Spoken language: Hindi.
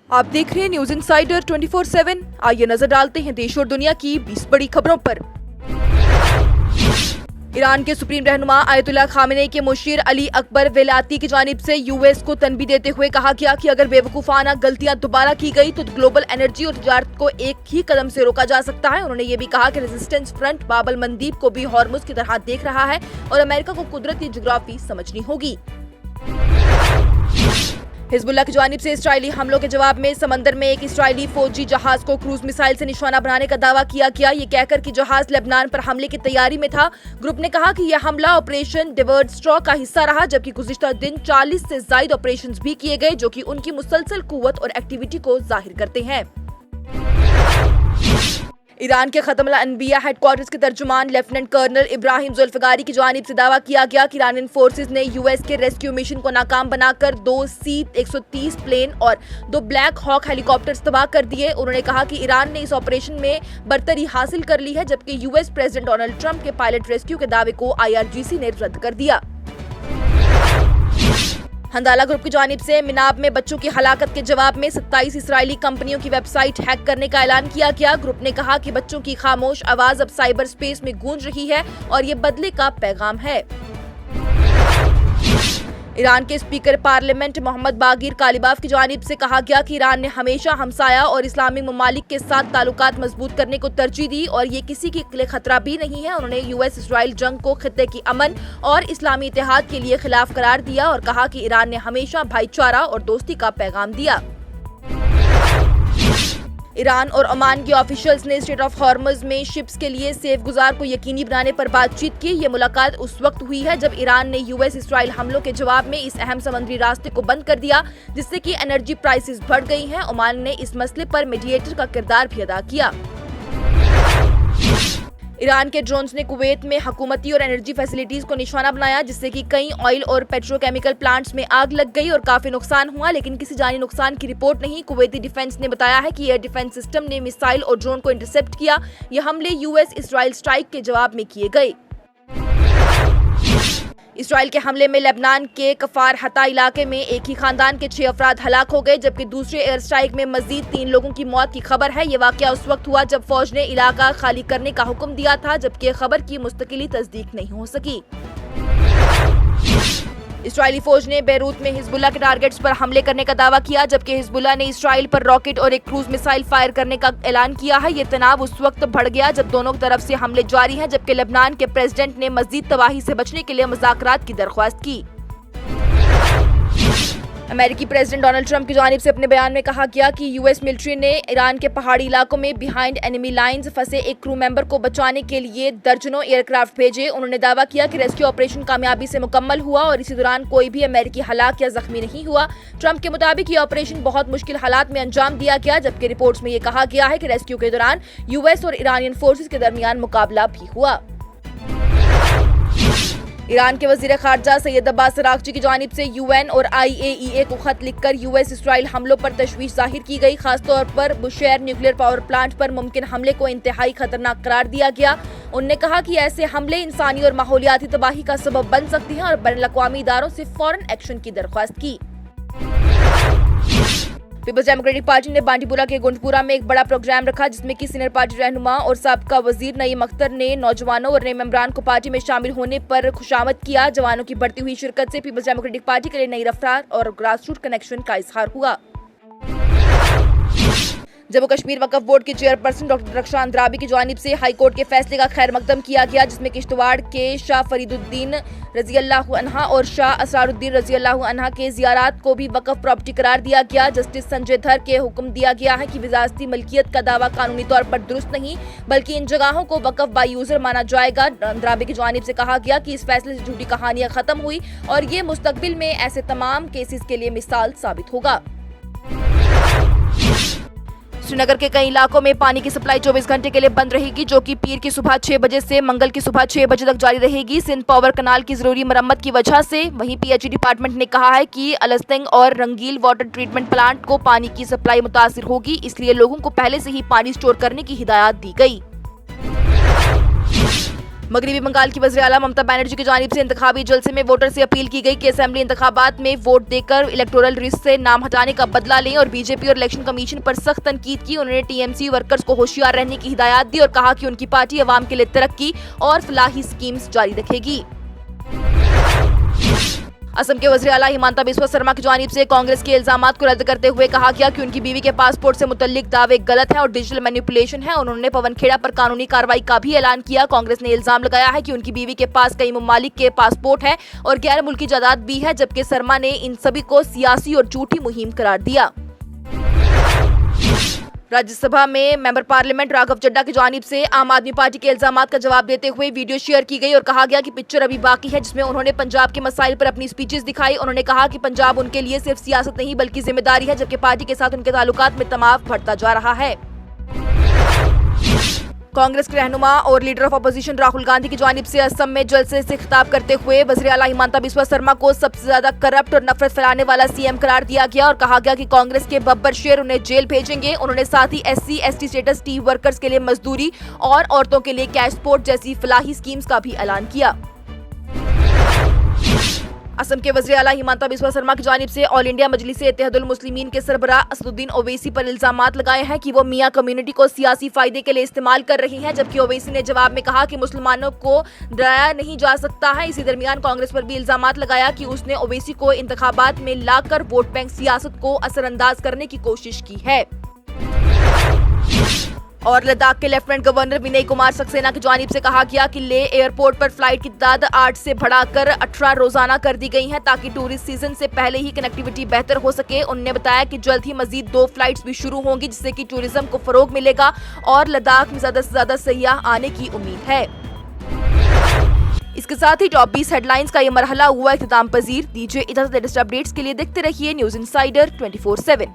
आप देख रहे हैं न्यूज इंसाइडर 24/7। आइए नजर डालते हैं देश और दुनिया की 20 बड़ी खबरों पर। ईरान के सुप्रीम रहनुमा आयतुल्लाह खामेनी के मुशीर अली अकबर वेलाती की जानिब से यूएस को तनबीह देते हुए कहा गया कि अगर बेवकूफाना गलतियां दोबारा की गई तो ग्लोबल एनर्जी और तजारत को एक ही कदम से रोका जा सकता है। उन्होंने ये भी कहा कि रेजिस्टेंस फ्रंट बाब अल मंदीब को भी हॉर्मुज की तरह देख रहा है और अमेरिका को कुदरती ज्योग्राफी समझनी होगी। हिजबुल्लाह की जानिब से इस्राइली हमलों के जवाब में समंदर में एक इस्राइली फौजी जहाज को क्रूज मिसाइल से निशाना बनाने का दावा किया गया, ये कहकर कि जहाज लेबनान पर हमले की तैयारी में था। ग्रुप ने कहा कि यह हमला ऑपरेशन डेवर्ड स्ट्रॉ का हिस्सा रहा, जबकि गुज़िश्ता दिन 40 से ज्यादा ऑपरेशंस भी किए गए जो कि उनकी मुसलसल कुव्वत और एक्टिविटी को जाहिर करते हैं। ईरान के खत्म अल-अनबिया हेडक्वार्टर्स के तर्जुमान लेफ्टिनेंट कर्नल इब्राहिम जुल्फिकारी की जानिब से दावा किया गया कि ईरानियन फोर्सेस ने यूएस के रेस्क्यू मिशन को नाकाम बनाकर 2 C-130 प्लेन और 2 ब्लैक हॉक हेलीकॉप्टर्स तबाह कर दिए। उन्होंने कहा कि ईरान ने इस ऑपरेशन में बरतरी हासिल कर ली है, जबकि यूएस प्रेसिडेंट डोनाल्ड ट्रंप के पायलट रेस्क्यू के दावे को IRGC ने रद्द कर दिया। हंदाला ग्रुप की जानिब से मिनाब में बच्चों की हलाकत के जवाब में 27 इस्राएली कंपनियों की वेबसाइट हैक करने का ऐलान किया गया। ग्रुप ने कहा कि बच्चों की खामोश आवाज अब साइबर स्पेस में गूंज रही है और ये बदले का पैगाम है। ईरान के स्पीकर पार्लियामेंट मोहम्मद बागिर कालिबाफ की जानिब से कहा गया कि ईरान ने हमेशा हमसाया और इस्लामी ममालिक के साथ ताल्लुकात मजबूत करने को तरजीह दी और ये किसी के लिए खतरा भी नहीं है। उन्होंने यूएस इसराइल जंग को खित्ते की अमन और इस्लामी इत्तेहाद के लिए खिलाफ करार दिया और कहा कि ईरान ने हमेशा भाईचारा और दोस्ती का पैगाम दिया। ईरान और ओमान के ऑफिशियल्स ने स्ट्रेट ऑफ हॉर्मुज में शिप्स के लिए सेफ गुजार को यकीनी बनाने पर बातचीत की। ये मुलाकात उस वक्त हुई है जब ईरान ने यूएस इसराइल हमलों के जवाब में इस अहम समुद्री रास्ते को बंद कर दिया, जिससे कि एनर्जी प्राइसेस बढ़ गई हैं। ओमान ने इस मसले पर मीडिएटर का किरदार भी अदा किया। ईरान के ड्रोन्स ने कुवैत में हुकूमती और एनर्जी फैसिलिटीज को निशाना बनाया, जिससे कि कई ऑयल और पेट्रोकेमिकल प्लांट्स में आग लग गई और काफी नुकसान हुआ, लेकिन किसी जानी नुकसान की रिपोर्ट नहीं। कुवैती डिफेंस ने बताया है कि एयर डिफेंस सिस्टम ने मिसाइल और ड्रोन को इंटरसेप्ट किया। ये हमले यूएस इसराइल स्ट्राइक के जवाब में किए गए। इसराइल के हमले में लेबनान के कफार हता इलाके में एक ही खानदान के 6 अफराद हलाक हो गए, जबकि दूसरे एयर स्ट्राइक में मजीद 3 लोगों की मौत की खबर है। ये वाकया उस वक्त हुआ जब फौज ने इलाका खाली करने का हुक्म दिया था, जबकि खबर की मुस्तकिली तस्दीक नहीं हो सकी। इसराइली फौज ने बेरूत में हिजबुल्लाह के टारगेट्स पर हमले करने का दावा किया, जबकि हिजबुल्लाह ने इसराइल पर रॉकेट और एक क्रूज मिसाइल फायर करने का ऐलान किया है। ये तनाव उस वक्त बढ़ गया जब दोनों तरफ से हमले जारी हैं, जबकि लेबनान के प्रेसिडेंट ने मजीद तबाही से बचने के लिए मुज़ाकरात की दरख्वास्त की। अमेरिकी प्रेसिडेंट डोनाल्ड ट्रंप की जानिब से अपने बयान में कहा गया कि यूएस मिलिट्री ने ईरान के पहाड़ी इलाकों में बिहाइंड एनिमी लाइंस फंसे एक क्रू मेंबर को बचाने के लिए दर्जनों एयरक्राफ्ट भेजे। उन्होंने दावा किया कि रेस्क्यू ऑपरेशन कामयाबी से मुकम्मल हुआ और इसी दौरान कोई भी अमेरिकी हलाक या जख्मी नहीं हुआ। ट्रंप के मुताबिक ये ऑपरेशन बहुत मुश्किल हालात में अंजाम दिया गया, जबकि रिपोर्ट्स में ये कहा गया है कि रेस्क्यू के दौरान यूएस और ईरानियन फोर्सेस के दरमियान मुकाबला भी हुआ। ईरान के वजीर खारजा सैयद अब्बास अरागची की जानिब से यूएन और IAEA को खत लिखकर यूएस इसराइल हमलों पर तशवीश जाहिर की गई। खासतौर पर बुशैर न्यूक्लियर पावर प्लांट पर मुमकिन हमले को इंतहाई खतरनाक करार दिया गया। उन्होंने कहा कि ऐसे हमले इंसानी और माहौलियाती तबाही का सबब बन सकते हैं और बैनुल-अक़वामी इदारों से फौरन एक्शन की दरख्वास्त की। पीपल्स डेमोक्रेटिक पार्टी ने बांडीपुरा के गुंडपुरा में एक बड़ा प्रोग्राम रखा, जिसमें कि सीनियर पार्टी रहनुमा और साबका वजीर नईम अख्तर ने नौजवानों और नए मेंबरान को पार्टी में शामिल होने पर खुशामद किया। जवानों की बढ़ती हुई शिरकत से पीपल्स डेमोक्रेटिक पार्टी के लिए नई रफ्तार और ग्रासरूट कनेक्शन का इजहार हुआ। जम्मू कश्मीर वक्फ बोर्ड के चेयरपर्सन डॉक्टर रक्षा अंद्राबी की जानिब से हाई कोर्ट के फैसले का खैर मकदम किया गया, जिसमें किश्तवाड़ के शाह फरीदुद्दीन रजी अल्लाह अन्हा और शाह असरारुद्दीन रजी अल्लाह अन्हा के ज़ियारात को भी वक्फ प्रॉपर्टी करार दिया गया। जस्टिस संजय धर के हुक्म दिया गया है कि विरासती मलकियत का दावा कानूनी तौर पर दुरुस्त नहीं, बल्कि इन जगहों को वक्फ बाय यूजर माना जाएगा। अंद्राबी की जानिब से कहा गया कि इस फैसले से झूठी कहानियां खत्म हुई और ये मुस्तकबिल में ऐसे तमाम केसेस के लिए मिसाल साबित होगा। श्रीनगर के कई इलाकों में पानी की सप्लाई 24 घंटे के लिए बंद रहेगी, जो कि पीर की सुबह 6 बजे से मंगल की सुबह 6 बजे तक जारी रहेगी, सिंध पावर कनाल की जरूरी मरम्मत की वजह से। वहीं पीएचई डिपार्टमेंट ने कहा है कि अलस्तंग और रंगील वाटर ट्रीटमेंट प्लांट को पानी की सप्लाई मुतासिर होगी, इसलिए लोगों को पहले से ही पानी स्टोर करने की हिदायत दी गई। मगरबी बंगाल की वज़ीर आला ममता बनर्जी की जानिब से इंतखाबी जलसे में वोटर से अपील की गई कि असेंबली इंतखाबात में वोट देकर इलेक्टोरल लिस्ट से नाम हटाने का बदला लें और बीजेपी और इलेक्शन कमीशन पर सख्त तनकीद की। उन्होंने टीएमसी वर्कर्स को होशियार रहने की हिदायत दी और कहा कि उनकी पार्टी अवाम के लिए तरक्की और फलाही स्कीम्स जारी रखेगी। असम के वज़ीर आला हिमंता बिस्वा शर्मा की जानिब से कांग्रेस के इल्जामात को रद्द करते हुए कहा गया कि उनकी बीवी के पासपोर्ट से मुतल्लिक दावे गलत हैं और डिजिटल मैनिपुलेशन है। उन्होंने पवन खेड़ा पर कानूनी कार्रवाई का भी ऐलान किया। कांग्रेस ने इल्जाम लगाया है कि उनकी बीवी के पास कई ममालिक के पासपोर्ट हैं और गैर मुल्की जायदाद भी है, जबकि शर्मा ने इन सभी को सियासी और झूठी मुहिम करार दिया। राज्यसभा में मेंबर पार्लियामेंट राघव चड्ढा की जानिब से आम आदमी पार्टी के इल्जामात का जवाब देते हुए वीडियो शेयर की गई और कहा गया कि पिक्चर अभी बाकी है, जिसमें उन्होंने पंजाब के मसाइल पर अपनी स्पीचेस दिखाई। उन्होंने कहा कि पंजाब उनके लिए सिर्फ सियासत नहीं बल्कि जिम्मेदारी है, जबकि पार्टी के साथ उनके ताल्लुकात में तनाव बढ़ता जा रहा है। कांग्रेस के रहनुमा और leader of opposition Rahul Gandhi की जानिब से असम में जलसे से खिताब करते हुए वज़ीर आला हिमंता बिस्वा शर्मा को सबसे ज्यादा करप्ट और नफरत फैलाने वाला सीएम करार दिया गया और कहा गया कि कांग्रेस के बब्बर शेर उन्हें जेल भेजेंगे। उन्होंने साथ ही SC/ST स्टेटस, टी वर्कर्स के लिए मजदूरी और औरतों के लिए कैश सपोर्ट जैसी फलाही स्कीम्स का भी ऐलान किया। असम के वज़ीर आला हिमंता बिस्वा शर्मा की जानिब से ऑल इंडिया मजलिस इत्तेहादुल मुस्लिमीन के सरबराह असदुद्दीन ओवैसी पर इल्जामात लगाए हैं कि वो मियां कम्युनिटी को सियासी फायदे के लिए इस्तेमाल कर रही हैं, जबकि ओवैसी ने जवाब में कहा कि मुसलमानों को डराया नहीं जा सकता है। इसी दरमियान कांग्रेस पर भी इल्जामात लगाया कि उसने ओवैसी को इंतखाबात में लाकर वोट बैंक सियासत को असरअंदाज करने की कोशिश की है। और लद्दाख के लेफ्टिनेंट गवर्नर विनय कुमार सक्सेना की जानिब से कहा गया कि लेह एयरपोर्ट पर फ्लाइट की तादाद 8 से बढ़ाकर 18 रोजाना कर दी गई है, ताकि टूरिस्ट सीजन से पहले ही कनेक्टिविटी बेहतर हो सके। उन्होंने बताया कि जल्द ही मजीद 2 फ्लाइट्स भी शुरू होंगी, जिससे कि टूरिज्म को फरोग मिलेगा और लद्दाख में ज्यादा से ज्यादा सयाह आने की उम्मीद है। इसके साथ ही टॉप 20 हेडलाइंस का ये मरहला हुआ इख्तिताम पजीर। दीजिए इजाजत। लेटेस्ट अपडेट्स के लिए देखते रहिए न्यूज इनसाइडर 24/7।